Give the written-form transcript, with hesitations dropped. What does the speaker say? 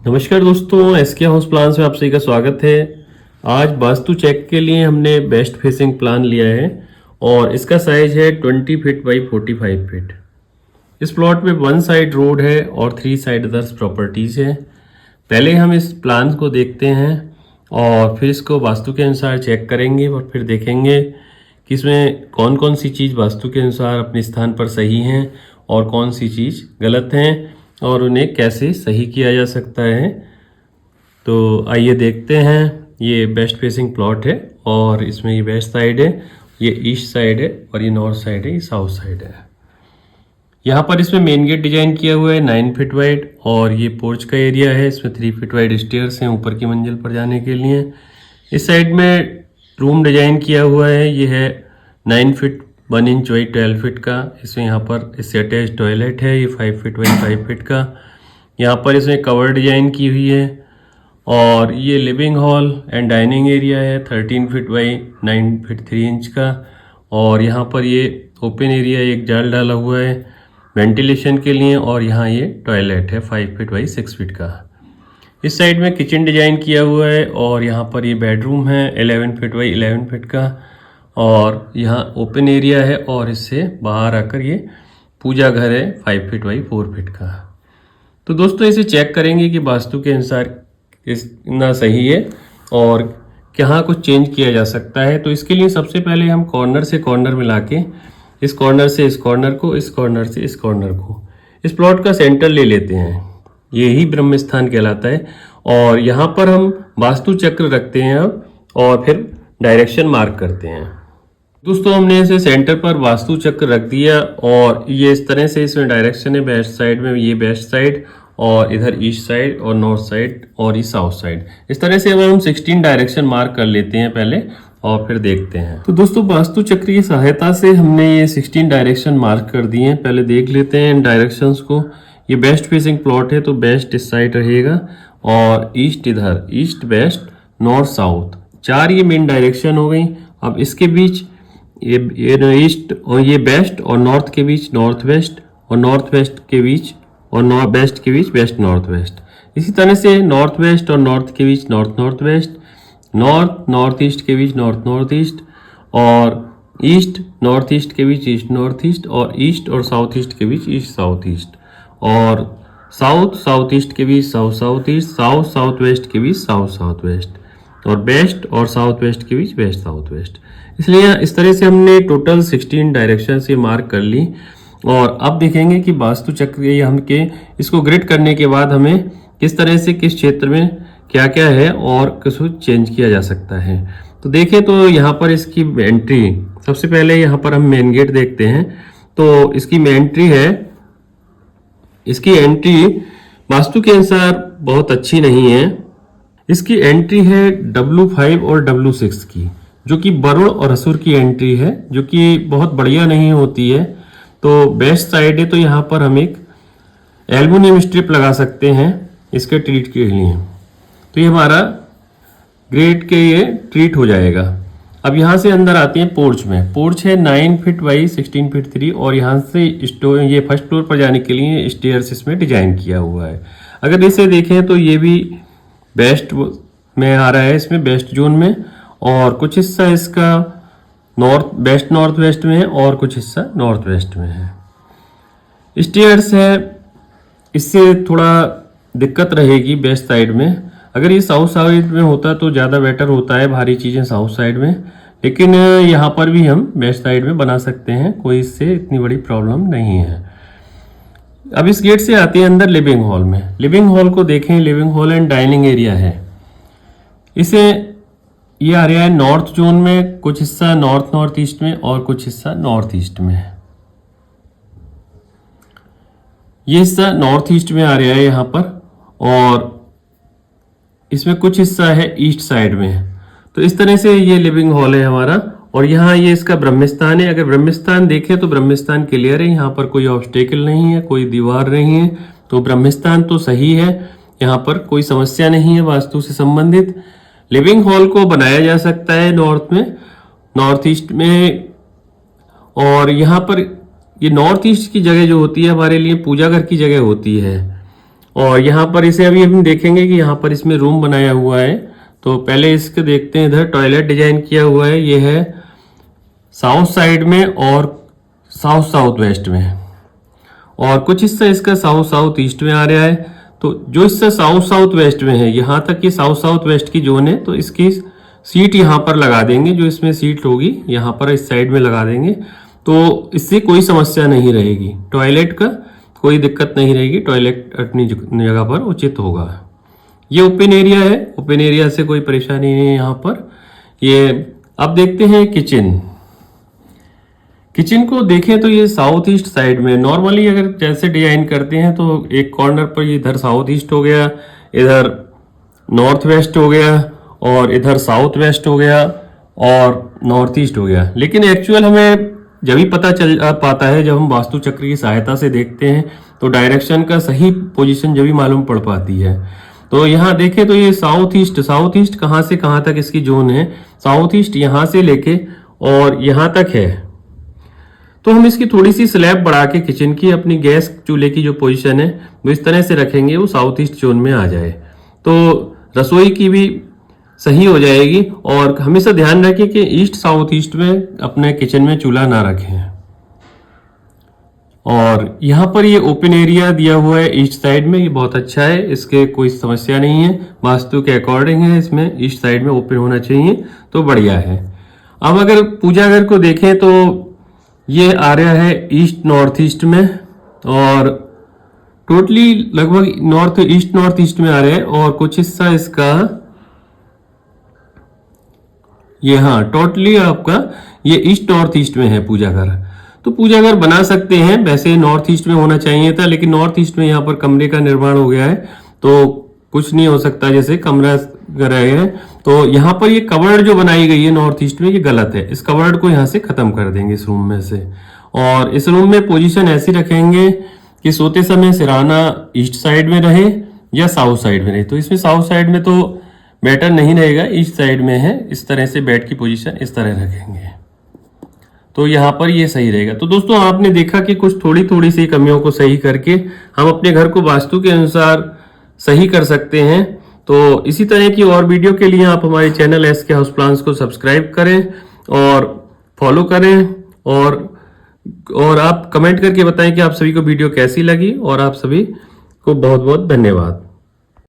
नमस्कार दोस्तों, SK house plans में आप सभी का स्वागत है। आज वास्तु चेक के लिए हमने बेस्ट फेसिंग प्लान लिया है और इसका साइज है 20 फीट बाई 45 फीट। इस प्लॉट में 1 साइड रोड है और 3 साइड अदर्स प्रॉपर्टीज है। पहले हम इस प्लान को देखते हैं और फिर इसको वास्तु के अनुसार चेक करेंगे और फिर देखेंगे कि इसमें कौन कौन सी चीज़ वास्तु के अनुसार अपने स्थान पर सही हैं और कौन सी चीज़ गलत हैं और उन्हें कैसे सही किया जा सकता है। तो आइए देखते हैं। ये बेस्ट फेसिंग प्लॉट है और इसमें ये वेस्ट साइड है, ये ईस्ट साइड है और ये नॉर्थ साइड है, ये साउथ साइड है। यहाँ पर इसमें मेन गेट डिजाइन किया हुआ है 9 फीट वाइड और ये पोर्च का एरिया है। इसमें 3 फीट वाइड स्टेयर्स हैं ऊपर की मंजिल पर जाने के लिए। इस साइड में रूम डिजाइन किया हुआ है, ये है 9 फीट 1 इंच बाई 12 फीट का। इसमें यहाँ पर इससे अटैच टॉयलेट है, ये 5 फीट बाई 5 फीट का। यहाँ पर इसमें कवर डिजाइन की हुई है और ये living hall and dining area है 13 फीट बाई 9 फीट 3 इंच का। और यहाँ पर ये ओपन एरिया, एक जाल डाला हुआ है वेंटिलेशन के लिए और यहाँ ये टॉयलेट है 5 फीट बाई 6 फीट का। इस साइड में किचन डिजाइन किया हुआ है और यहाँ पर ये बेडरूम है 11 फीट बाई 11 फीट का और यहाँ ओपन एरिया है और इससे बाहर आकर ये पूजा घर है 5 फीट बाई 4 फीट का। तो दोस्तों इसे चेक करेंगे कि वास्तु के अनुसार कितना सही है और कहाँ कुछ चेंज किया जा सकता है। तो इसके लिए सबसे पहले हम कॉर्नर से कॉर्नर मिला के इस कॉर्नर से इस कॉर्नर को, इस कॉर्नर से इस कॉर्नर को, इस प्लॉट का सेंटर ले लेते हैं। यही ब्रह्म स्थान कहलाता है और यहाँ पर हम वास्तु चक्र रखते हैं अब और फिर डायरेक्शन मार्क करते हैं। दोस्तों हमने इसे सेंटर पर वास्तु चक्र रख दिया और ये इस तरह से इसमें डायरेक्शन है। वेस्ट साइड में ये वेस्ट साइड और इधर ईस्ट साइड और नॉर्थ साइड और ये साउथ साइड। इस तरह से हम 16 डायरेक्शन मार्क कर लेते हैं पहले और फिर देखते हैं। तो दोस्तों वास्तु चक्र की सहायता से हमने ये 16 डायरेक्शन मार्क कर दिए हैं। पहले देख लेते हैं इन डायरेक्शंस को। ये वेस्ट फेसिंग प्लॉट है तो वेस्ट इस साइड रहेगा और ईस्ट इधर, ईस्ट वेस्ट नॉर्थ साउथ, 4 ये मेन डायरेक्शन हो गई। अब इसके बीच ये ईस्ट और ये वेस्ट और नॉर्थ के बीच नॉर्थ वेस्ट और नॉर्थ वेस्ट के बीच और नॉर्थ वेस्ट के बीच वेस्ट नॉर्थ वेस्ट। इसी तरह से नॉर्थ वेस्ट और नॉर्थ के बीच north north west, north north east के बीच नॉर्थ नॉर्थ ईस्ट और ईस्ट नॉर्थ ईस्ट के बीच ईस्ट नॉर्थ ईस्ट और ईस्ट और साउथ ईस्ट के बीच ईस्ट साउथ ईस्ट और साउथ साउथ ईस्ट के बीच south south east, south south west के बीच साउथ साउथ वेस्ट और वेस्ट और साउथ वेस्ट के बीच वेस्ट साउथ वेस्ट। इसलिए इस तरह से हमने टोटल 16 डायरेक्शन से मार्क कर ली। और अब देखेंगे कि वास्तु चक्र ये हम के इसको ग्रिड करने के बाद हमें किस तरह से किस क्षेत्र में क्या क्या है और किसको चेंज किया जा सकता है। तो देखें तो यहाँ पर इसकी एंट्री, सबसे पहले यहाँ पर हम मेन गेट देखते हैं। तो इसकी एंट्री है, इसकी एंट्री वास्तु के अनुसार बहुत अच्छी नहीं है। इसकी एंट्री है W5 और W6 की, जो कि वरुण और असुर की एंट्री है, जो कि बहुत बढ़िया नहीं होती है। तो वेस्ट साइड है तो यहाँ पर हम एक एल्युमिनियम स्ट्रिप लगा सकते हैं इसके ट्रीट के लिए। तो ये हमारा ग्रेड के ये ट्रीट हो जाएगा। अब यहाँ से अंदर आते हैं पोर्च में। पोर्च है 9 फीट बाई 16 फीट 3 और यहाँ से ये फर्स्ट फ्लोर पर जाने के लिए स्टेयर्स इसमें डिजाइन किया हुआ है। अगर इसे देखें तो ये भी वेस्ट में आ रहा है, इसमें वेस्ट जोन में, और कुछ हिस्सा इसका नॉर्थ वेस्ट नॉर्थ वेस्ट में है और कुछ हिस्सा नॉर्थ वेस्ट में है। स्टेयर्स है, इससे थोड़ा दिक्कत रहेगी वेस्ट साइड में। अगर ये साउथ साइड में होता तो ज़्यादा बेटर होता है, भारी चीज़ें साउथ साइड में, लेकिन यहाँ पर भी हम वेस्ट साइड में बना सकते हैं, कोई इससे इतनी बड़ी प्रॉब्लम नहीं है। अब इस गेट से आते हैं अंदर लिविंग हॉल में। लिविंग हॉल को देखें, living hall and dining area है। इसे ये आ रहा है नॉर्थ जोन में, कुछ हिस्सा नॉर्थ नॉर्थ ईस्ट में और कुछ हिस्सा नॉर्थ ईस्ट में है। ये हिस्सा नॉर्थ ईस्ट में आ रहा है यहाँ पर और इसमें कुछ हिस्सा है ईस्ट साइड में। तो इस तरह से ये लिविंग हॉल है हमारा और यहाँ ये इसका ब्रह्मस्थान है। अगर ब्रह्मस्थान देखें तो ब्रह्मस्थान क्लियर है, यहाँ पर कोई ऑब्स्टेकल नहीं है, कोई दीवार नहीं है, तो ब्रह्मस्थान तो सही है, यहाँ पर कोई समस्या नहीं है वास्तु से संबंधित। लिविंग हॉल को बनाया जा सकता है नॉर्थ में, नॉर्थ ईस्ट में, और यहाँ पर ये नॉर्थ ईस्ट की जगह जो होती है हमारे लिए पूजा घर की जगह होती है और यहाँ पर इसे अभी हम देखेंगे कि यहाँ पर इसमें रूम बनाया हुआ है। तो पहले इसको देखते हैं। इधर टॉयलेट डिजाइन किया हुआ है, ये है साउथ साइड में और साउथ साउथ वेस्ट में, और कुछ हिस्सा इसका साउथ साउथ ईस्ट में आ रहा है। तो जो हिस्सा साउथ साउथ वेस्ट में है, यहाँ तक ये साउथ साउथ वेस्ट की जोन है, तो इसकी सीट यहाँ पर लगा देंगे। जो इसमें सीट होगी यहाँ पर इस साइड में लगा देंगे, तो इससे कोई समस्या नहीं रहेगी, टॉयलेट का कोई दिक्कत नहीं रहेगी, टॉयलेट अपनी जगह पर उचित होगा। ये ओपन एरिया है, ओपन एरिया से कोई परेशानी नहीं है यहाँ पर। ये अब देखते हैं किचन। किचन को देखें तो ये साउथ ईस्ट साइड में नॉर्मली अगर जैसे डिजाइन करते हैं तो एक कॉर्नर पर इधर साउथ ईस्ट हो गया, इधर नॉर्थ वेस्ट हो गया, और इधर साउथ वेस्ट हो गया, और नॉर्थ ईस्ट हो गया। लेकिन एक्चुअल हमें जब ही पता चल पाता है जब हम वास्तु चक्र की सहायता से देखते हैं, तो डायरेक्शन का सही पोजीशन जब ही मालूम पड़ पाती है। तो यहाँ देखें तो ये साउथ ईस्ट कहाँ से कहाँ तक इसकी जोन है। साउथ ईस्ट यहाँ से लेके और यहाँ तक है। तो हम इसकी थोड़ी सी स्लैब बढ़ा के किचन की अपनी गैस चूल्हे की जो पोजीशन है वो इस तरह से रखेंगे, वो साउथ ईस्ट जोन में आ जाए, तो रसोई की भी सही हो जाएगी। और हमेशा ध्यान रखें कि ईस्ट साउथ ईस्ट में अपने किचन में चूल्हा ना रखें। और यहाँ पर ये ओपन एरिया दिया हुआ है ईस्ट साइड में, ये बहुत अच्छा है, इसके कोई समस्या नहीं है, वास्तु के अकॉर्डिंग है। इसमें ईस्ट साइड में ओपन होना चाहिए, तो बढ़िया है। अब अगर पूजा घर को देखें तो ये आ रहा है ईस्ट नॉर्थ ईस्ट में, और टोटली लगभग नॉर्थ ईस्ट में आ रहा है, और कुछ हिस्सा इसका ये, हाँ टोटली आपका ये ईस्ट नॉर्थ ईस्ट में है पूजा घर। तो पूजा घर बना सकते हैं, वैसे नॉर्थ ईस्ट में होना चाहिए था, लेकिन नॉर्थ ईस्ट में यहाँ पर कमरे का निर्माण हो गया है, तो कुछ नहीं हो सकता, जैसे कमरा घर है। तो यहाँ पर ये कवर्ड जो बनाई गई है नॉर्थ ईस्ट में, ये गलत है। इस कवर्ड को यहाँ से खत्म कर देंगे इस रूम में से, और इस रूम में पोजीशन ऐसी रखेंगे कि सोते समय सिरहाना ईस्ट साइड में रहे या साउथ साइड में रहे। तो इसमें साउथ साइड में तो बेटर नहीं रहेगा, ईस्ट साइड में है। इस तरह से बेड की पोजीशन इस तरह रखेंगे, तो यहाँ पर ये सही रहेगा। तो दोस्तों आपने देखा कि कुछ थोड़ी सी कमियों को सही करके हम अपने घर को वास्तु के अनुसार सही कर सकते हैं। तो इसी तरह की और वीडियो के लिए आप हमारे चैनल एसके हाउस प्लान्स को सब्सक्राइब करें और फॉलो करें, और आप कमेंट करके बताएं कि आप सभी को वीडियो कैसी लगी, और आप सभी को बहुत बहुत धन्यवाद।